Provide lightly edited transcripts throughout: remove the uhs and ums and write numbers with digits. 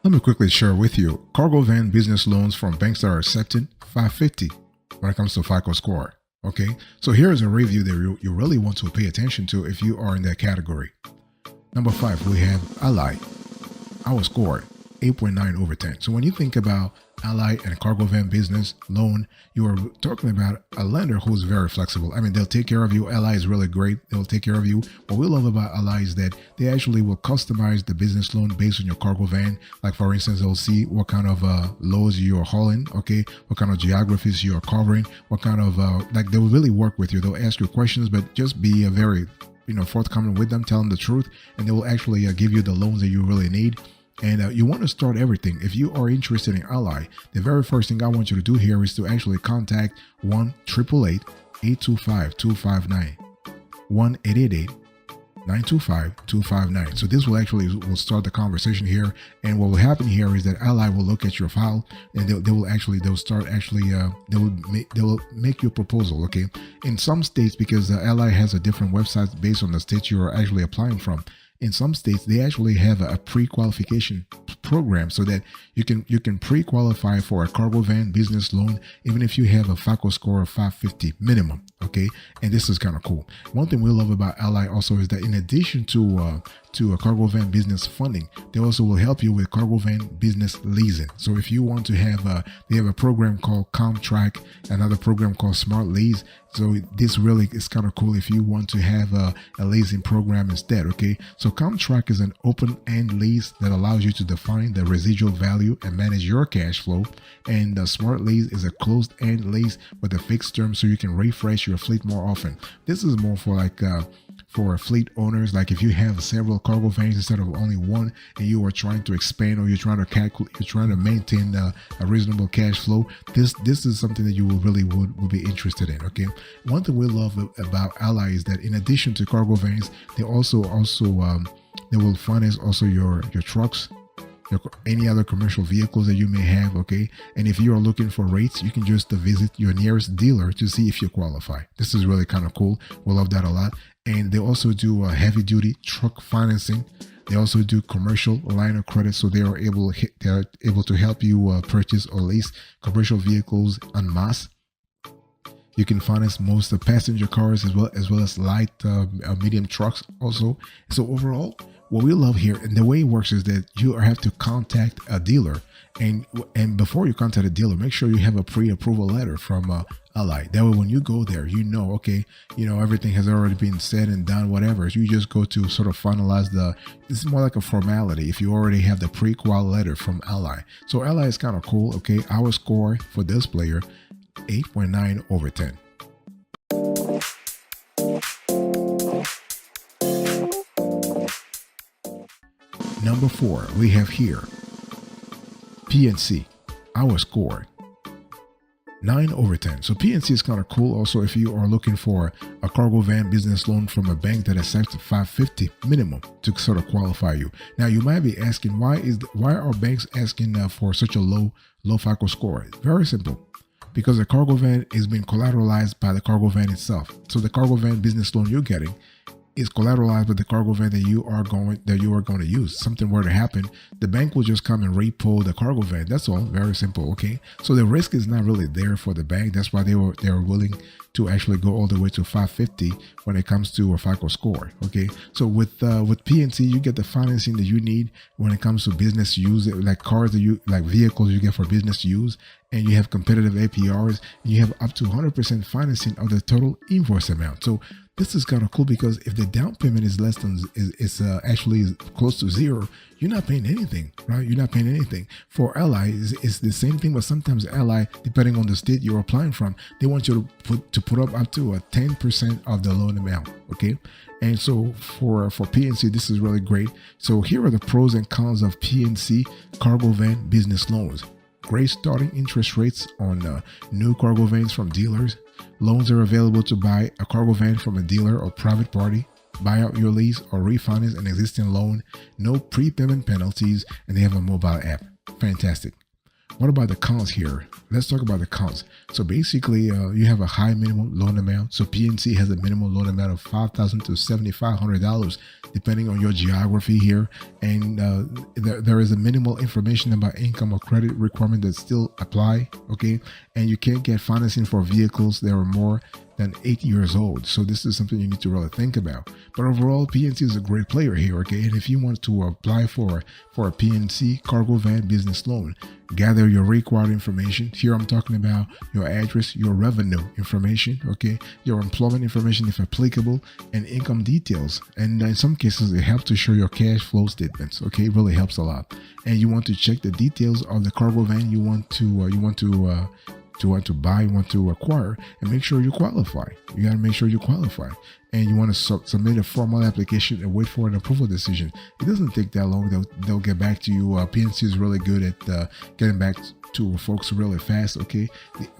Let me quickly share with you cargo van business loans from banks that are accepting 550 when it comes to FICO score. Okay, so here is a review that you really want to pay attention to if you are in that category. Number 5, we have Ally. Our score 8.9 over 10. So when you think about Ally and cargo van business loan, you are talking about a lender who's very flexible. I mean, they'll take care of you. Ally is really great. They'll take care of you. What we love about Ally is that they actually will customize the business loan based on your cargo van. Like for instance, they'll see what kind of loads you are hauling, okay, what kind of geographies you are covering, what kind of like they will really work with you. They'll ask you questions, but just be a very forthcoming with them, tell them the truth, and they will actually give you the loans that you really need. And you want to start everything. If you are interested in Ally, the very first thing I want you to do here is to actually contact 1-888-825-259, 1-888-925-259. So this will start the conversation here. And what will happen here is that Ally will look at your file, and they'll make you a proposal. Okay, in some states, because Ally has a different website based on the state you are actually applying from. In some states, they actually have a pre-qualification program so that you can pre-qualify for a cargo van business loan even if you have a FICO score of 550 minimum. Okay, and this is kind of cool. One thing we love about Ally also is that in addition to a cargo van business funding, they also will help you with cargo van business leasing. So if you want to have they have a program called ComTrack, another program called Smart Lease. So this really is kind of cool if you want to have a leasing program instead. Okay, so ComTrack is an open-end lease that allows you to define the residual value and manage your cash flow. And the Smart Lease is a closed-end lease with a fixed term, so you can refresh your fleet more often. This is more for like for fleet owners, like if you have several cargo vans instead of only one, and you are trying to expand or you're trying to calculate, you're trying to maintain a reasonable cash flow. This is something that you will really would be interested in. Okay, one thing we love about Ally is that in addition to cargo vans, they also they will finance also your trucks, any other commercial vehicles that you may have. Okay, and if you are looking for rates, you can just visit your nearest dealer to see if you qualify. This is really kind of cool. We love that a lot. And they also do heavy duty truck financing. They also do commercial line of credit, so they are able to help you purchase or lease commercial vehicles en masse. You can finance most of passenger cars as well as light medium trucks also. So overall, what we love here, and the way it works is that you have to contact a dealer, and before you contact a dealer, make sure you have a pre-approval letter from Ally. That way, when you go there, okay, everything has already been said and done, whatever. You just go to sort of finalize this is more like a formality if you already have the pre-qual letter from Ally. So Ally is kind of cool. Okay, our score for this player, 8.9 over 10. Number 4, we have here PNC. Our score 9 over 10. So PNC is kind of cool also if you are looking for a cargo van business loan from a bank that accepts 550 minimum to sort of qualify you. Now you might be asking, why are banks asking for such a low FICO score? Very simple. Because the cargo van is being collateralized by the cargo van itself. So the cargo van business loan you're getting is collateralized with the cargo van that you are going to use. Something were to happen, the bank will just come and repo the cargo van. That's all. Very simple. Okay, so the risk is not really there for the bank. That's why they are willing to actually go all the way to 550 when it comes to a FICO score. Okay, so with PNC, you get the financing that you need when it comes to business use, like cars like vehicles you get for business use, and you have competitive APRs, and you have up to 100% financing of the total invoice amount. So this is kind of cool because if the down payment is less than actually close to zero, you're not paying anything, right? You're not paying anything. For Ally, it's the same thing, but sometimes Ally, depending on the state you're applying from, they want you to put up to a 10% of the loan amount. Okay, and so for PNC, this is really great. So here are the pros and cons of PNC cargo van business loans. Great starting interest rates on new cargo vans from dealers. Loans are available to buy a cargo van from a dealer or private party, buy out your lease or refinance an existing loan. No prepayment penalties, and they have a mobile app. Fantastic. What about the cons here? Let's talk about the cons. So basically, you have a high minimum loan amount. So PNC has a minimum loan amount of $5,000 to $7,500, depending on your geography here. And there is a minimal information about income or credit requirement that still apply. Okay, and you can't get financing for vehicles that are more than 8 years old. So this is something you need to really think about. But overall, PNC is a great player here, okay? And if you want to apply for a PNC cargo van business loan, gather your required information. Here I'm talking about your address, your revenue information, okay? Your employment information if applicable, and income details. And in some cases, it helps to show your cash flow statements, okay? It really helps a lot. And you want to check the details of the cargo van you want to buy, you want to acquire, and make sure you qualify. You got to make sure you qualify. And you want to submit a formal application and wait for an approval decision. It doesn't take that long. They'll get back to you. PNC is really good at getting back to folks really fast, okay?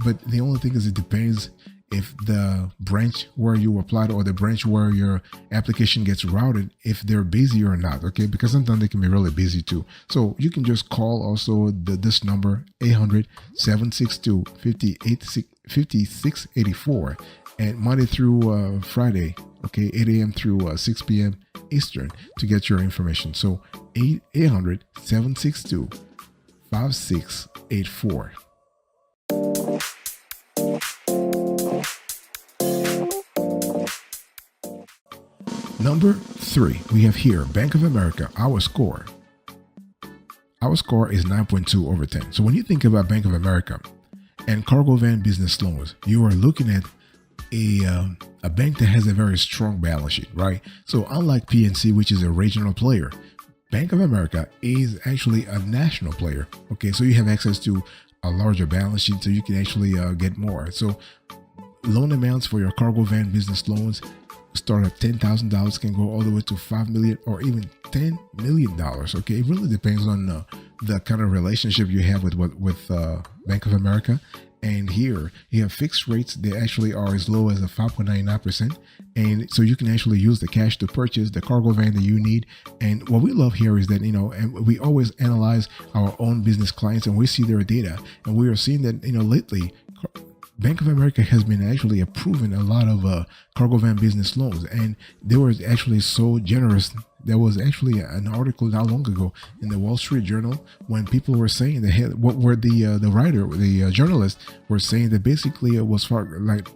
But the only thing is it depends if the branch where you applied or the branch where your application gets routed, if they're busy or not, okay? Because sometimes they can be really busy too. So you can just call also this number, 800-762-5684, and Monday through Friday, okay, 8 a.m. through 6 p.m. Eastern to get your information. So 800-762-5684. Number 3, we have here Bank of America, our score. Our score is 9.2 over 10. So when you think about Bank of America and cargo van business loans, you are looking at a bank that has a very strong balance sheet, right? So unlike PNC, which is a regional player, Bank of America is actually a national player. Okay, so you have access to a larger balance sheet, so you can actually get more. So loan amounts for your cargo van business loans start at $10,000, can go all the way to $5 million or even $10 million. Okay, it really depends on the kind of relationship you have with Bank of America. And here you have fixed rates that actually are as low as a 5.99%. And so you can actually use the cash to purchase the cargo van that you need. And what we love here is that, and we always analyze our own business clients and we see their data. And we are seeing that, lately, Bank of America has been actually approving a lot of cargo van business loans, and they were actually so generous. There was actually an article not long ago in the Wall Street Journal when people were saying that the journalists were saying that basically it was like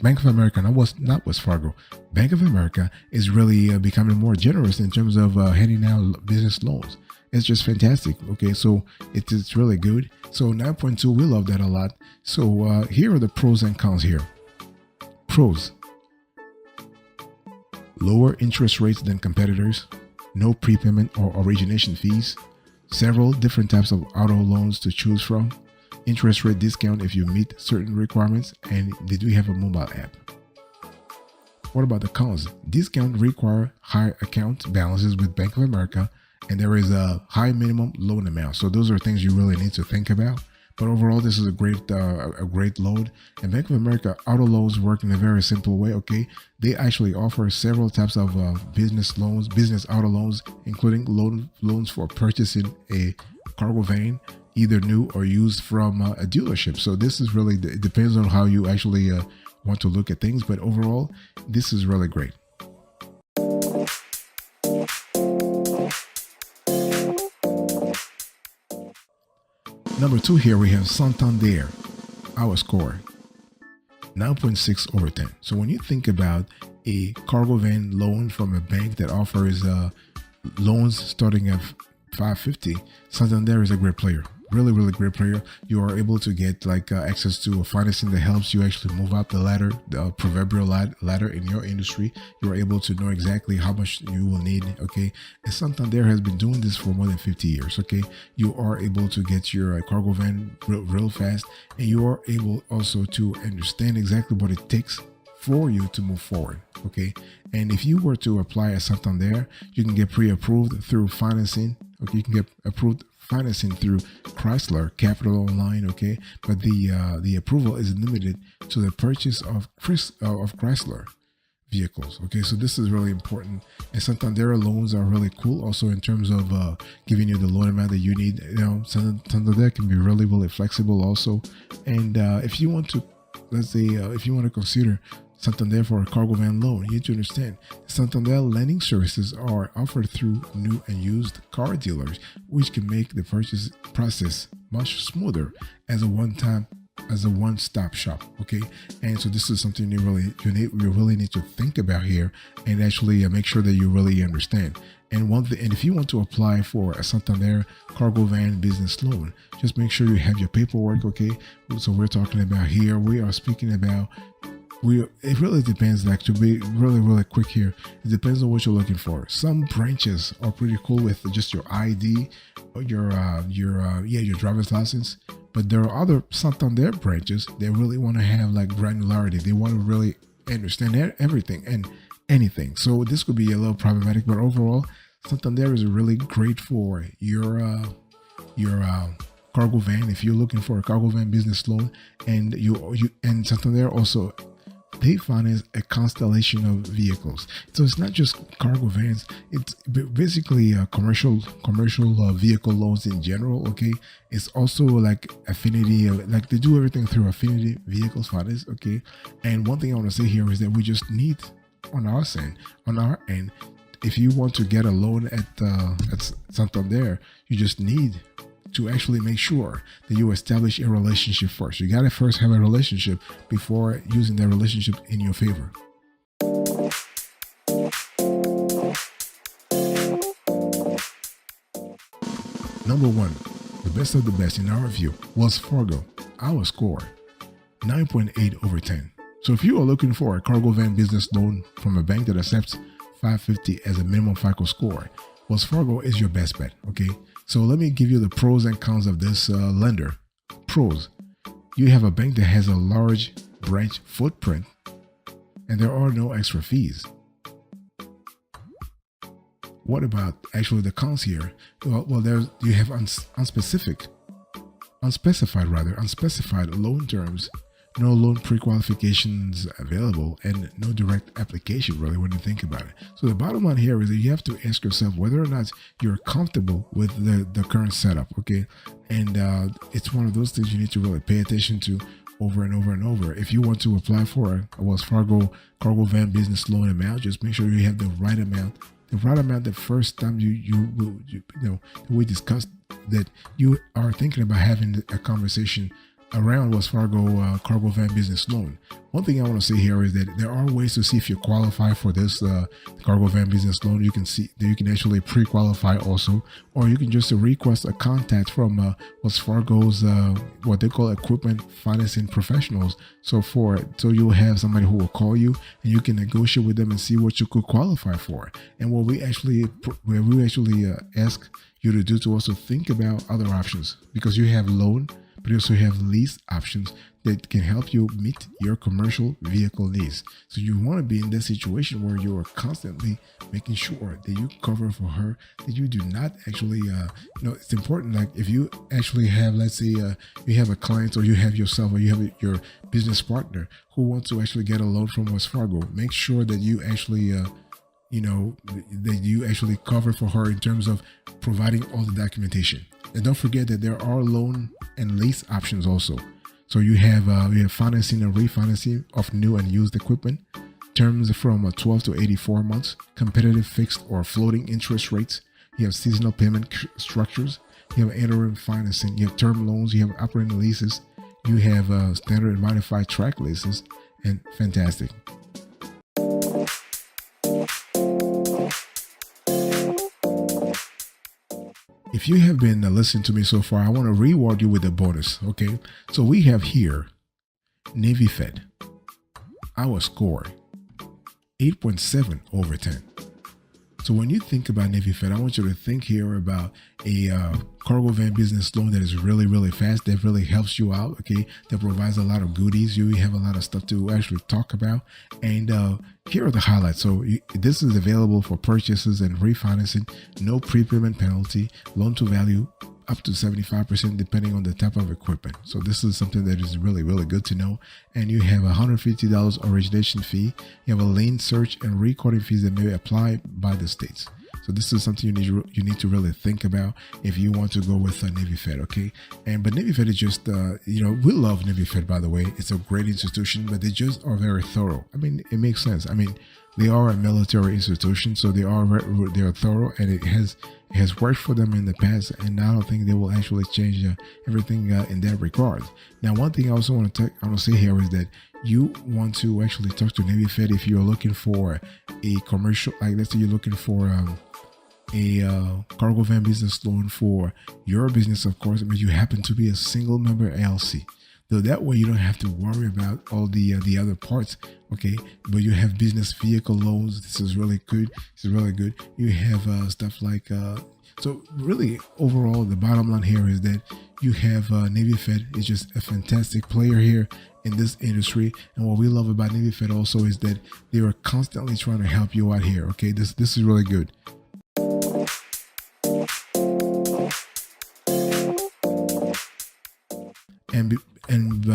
Bank of America, not Wells Fargo. Bank of America is really becoming more generous in terms of handing out business loans. It's just fantastic. Okay, so it's really good. So 9.2, we love that a lot. So here are the pros and cons here. Pros: lower interest rates than competitors, no prepayment or origination fees, several different types of auto loans to choose from, interest rate discount if you meet certain requirements, and they do have a mobile app. What about the cons? Discount require high account balances with Bank of America, and there is a high minimum loan amount. So those are things you really need to think about. But overall, this is a great loan. And Bank of America auto loans work in a very simple way. Okay, they actually offer several types of business loans, business auto loans, including loans for purchasing a cargo van, either new or used from a dealership. So this is really, it depends on how you actually want to look at things. But overall, this is really great. Number 2 here, we have Santander, our score, 9.6 over 10. So when you think about a cargo van loan from a bank that offers loans starting at $550, Santander is a great player. Really great player. You are able to get access to financing that helps you actually move up the ladder, the proverbial ladder in your industry. You are able to know exactly how much you will need. Okay, and Santander has been doing this for more than 50 years. Okay, you are able to get your cargo van real fast, and you are able also to understand exactly what it takes for you to move forward. Okay, and if you were to apply at Santander, you can get pre-approved through financing. Okay, you can get approved financing through Chrysler Capital Online. Okay, but the approval is limited to the purchase of Chrysler vehicles. Okay, so this is really important. And Santander loans are really cool also in terms of giving you the loan amount that you need. You know, Santander can be really, really flexible also. And if you want to, let's say, if you want to consider Santander for a cargo van loan, you need to understand Santander lending services are offered through new and used car dealers, which can make the purchase process much smoother as a one-stop shop. Okay, and so this is something you really need to think about here, and actually make sure that you really understand. And if you want to apply for a Santander cargo van business loan, just make sure you have your paperwork. Okay, so we're talking about here, we are speaking about. It really depends. Like, to be really, really quick here, it depends on what you're looking for. Some branches are pretty cool with just your ID or your driver's license, but there are other Santander branches that really want to have like granularity. They want to really understand everything and anything. So this could be a little problematic, but overall, Santander is really great for your cargo van. If you're looking for a cargo van business loan, and and Santander also, they finance a constellation of vehicles. So it's not just cargo vans, it's basically commercial vehicle loans in general. Okay, it's also like affinity, like they do everything through affinity vehicles finance. Okay, and one thing I want to say here is that we just need on our end, if you want to get a loan at Santander, you just need to actually make sure that you establish a relationship first. You gotta first have a relationship before using that relationship in your favor. Number one, the best of the best in our view, Wells Fargo. Our score, 9.8 over 10. So if you are looking for a cargo van business loan from a bank that accepts 550 as a minimum FICO score, Wells Fargo is your best bet. Okay, so let me give you the pros and cons of this lender. Pros: you have a bank that has a large branch footprint, and there are no extra fees. What about actually the cons here? Well, you have unspecified loan terms, no loan pre-qualifications available, and no direct application, really, when you think about it. So the bottom line here is that you have to ask yourself whether or not you're comfortable with the current setup. Okay, and it's one of those things you need to really pay attention to over and over and over. If you want to apply for a Wells Fargo cargo van business loan amount, just make sure you have the right amount. The first time we discussed that you are thinking about having a conversation around Wells Fargo cargo van business loan. One thing I want to say here is that there are ways to see if you qualify for this cargo van business loan. You can see that you can actually pre-qualify also, or you can just request a contact from Wells Fargo's what they call equipment financing professionals. So you'll have somebody who will call you, and you can negotiate with them and see what you could qualify for. And what we actually ask you to do to also think about other options, because you have loan, but you also have lease options that can help you meet your commercial vehicle needs. So you want to be in that situation where you are constantly making sure that you cover for her, that you do not actually, it's important. Like if you actually have, let's say you have a client, or you have yourself, or you have your business partner who wants to actually get a loan from Wells Fargo, make sure that you actually, that you actually cover for her in terms of providing all the documentation. And don't forget that there are loan and lease options also. So you have financing and refinancing of new and used equipment, terms from 12 to 84 months, competitive fixed or floating interest rates. You have seasonal payment structures. You have interim financing. You have term loans. You have operating leases. You have standard and modified track leases, and fantastic. If you have been listening to me so far, I want to reward you with a bonus. Okay, so we have here Navy Fed. Our score, 8.7 over 10. So when you think about Navy Fed, I want you to think here about a cargo van business loan that is really, really fast, that really helps you out, okay, that provides a lot of goodies. You have a lot of stuff to actually talk about. And here are the highlights. So this is available for purchases and refinancing, no prepayment penalty, loan to value up to 75% depending on the type of equipment. So this is something that is really, really good to know. And you have $150 origination fee. You have a lane search and recording fees that may apply by the states. So this is something you need to really think about if you want to go with Navy Fed, okay? But Navy Fed is just, we love Navy Fed, by the way. It's a great institution, but they just are very thorough. I mean, it makes sense. I mean, they are a military institution, so they are thorough, and it has worked for them in the past, and I don't think they will actually change everything in that regard. Now, one thing I also want to say here is that you want to actually talk to Navy Fed if you're looking for a commercial, like let's say you're looking for a cargo van business loan for your business, of course, but you happen to be a single member LLC. So that way you don't have to worry about all the other parts, okay? But you have business vehicle loans. This is really good. This is really good. You have stuff like so really overall the bottom line here is that you have Navy Fed is just a fantastic player here in this industry. And what we love about Navy Fed also is that they are constantly trying to help you out here, okay? This is really good. And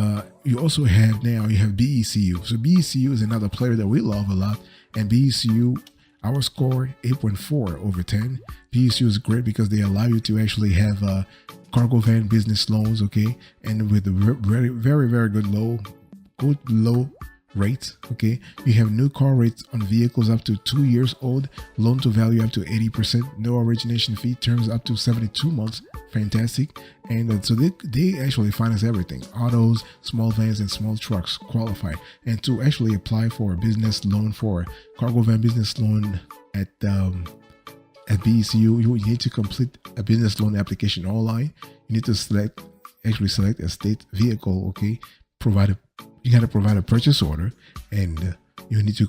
you also have BECU. So BECU is another player that we love a lot. And BECU, our score 8.4 over 10. BECU is great because they allow you to actually have cargo van business loans, okay? And with a very, very, very good low rates, okay? You have new car rates on vehicles up to 2 years old, loan to value up to 80%, no origination fee, terms up to 72 months. Fantastic. And so they actually finance everything: autos, small vans, and small trucks qualify. And to actually apply for a business loan, for cargo van business loan at BECU, you need to complete a business loan application online. You need to select a state vehicle, okay? You got to provide a purchase order, and you need to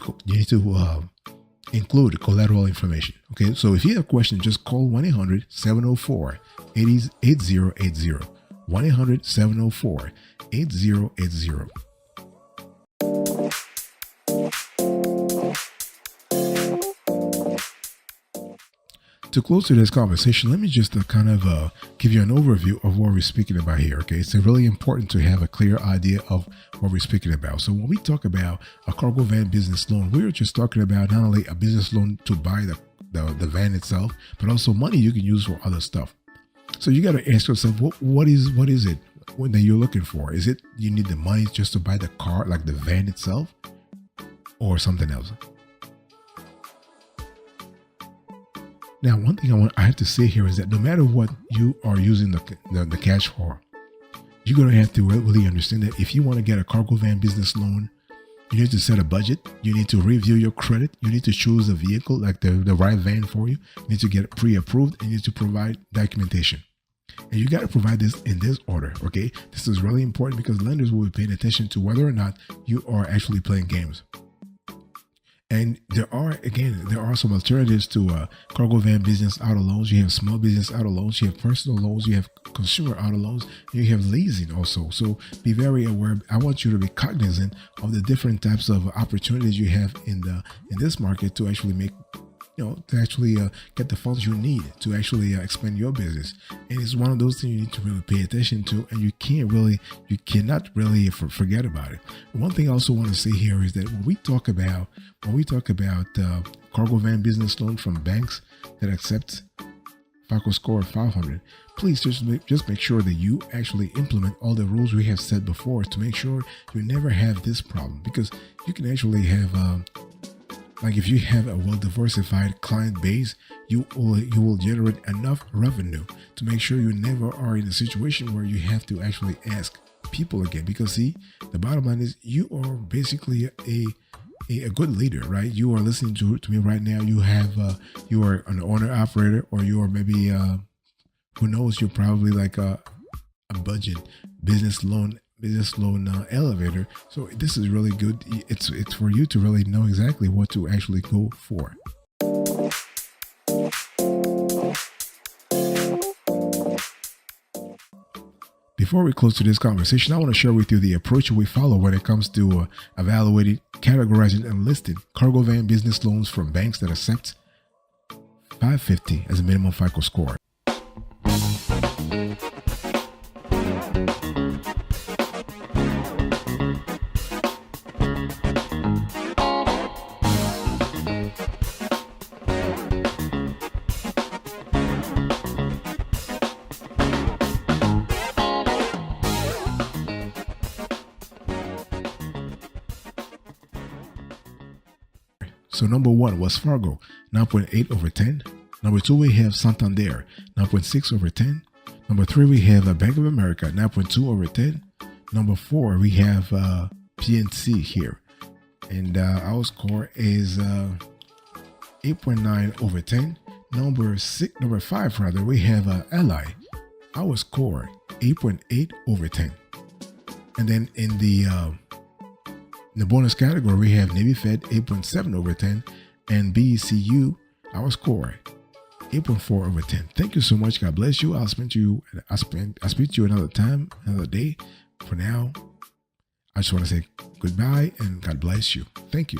include collateral information. Okay, so if you have questions, just call 1-800-704-8080. 1-800-704-8080. To close today's conversation, let me just give you an overview of what we're speaking about here. Okay, it's really important to have a clear idea of what we're speaking about. So when we talk about a cargo van business loan, we're just talking about not only a business loan to buy the van itself, but also money you can use for other stuff. So you got to ask yourself, what is it that you're looking for? Is it you need the money just to buy the car, like the van itself, or something else? Now, one thing I have to say here is that no matter what you are using the cash for, you're going to have to really understand that if you want to get a cargo van business loan, you need to set a budget. You need to review your credit. You need to choose a vehicle, like the right van for you. You need to get it pre-approved, and you need to provide documentation. And you got to provide this in this order, okay? This is really important because lenders will be paying attention to whether or not you are actually playing games. And there are some alternatives to cargo van business auto loans. You have small business auto loans, you have personal loans, you have consumer auto loans, and you have leasing also. So be very aware. I want you to be cognizant of the different types of opportunities you have in this market to actually make, get the funds you need to actually expand your business. And it's one of those things you need to really pay attention to, and you cannot really forget about it. One thing I also want to say here is that when we talk about cargo van business loan from banks that accept FICO score of 500, please just make sure that you actually implement all the rules we have said before to make sure you never have this problem, because you can actually have if you have a well-diversified client base, you will generate enough revenue to make sure you never are in a situation where you have to actually ask people again. Because see, the bottom line is you are basically a good leader, right? You are listening to me right now. You are an owner operator, or you are maybe who knows, you're probably like a budget business loan elevator. So this is really good. It's for you to really know exactly what to actually go for. Before we close today's conversation, I want to share with you the approach we follow when it comes to evaluating, categorizing, and listing cargo van business loans from banks that accept 550 as a minimum FICO score. So number 1 was Fargo, 9.8 over 10. Number 2, we have Santander, 9.6 over 10. Number 3, we have Bank of America, 9.2 over 10. Number 4, we have PNC here. And our score is 8.9 over 10. Number 5 rather, we have Ally. Our score 8.8 over 10. And then in the bonus category, we have Navy Fed 8.7 over 10, and BECU, our score 8.4 over 10. Thank you so much. God bless you. I'll speak to you another time, another day. For now, I just want to say goodbye and God bless you. Thank you.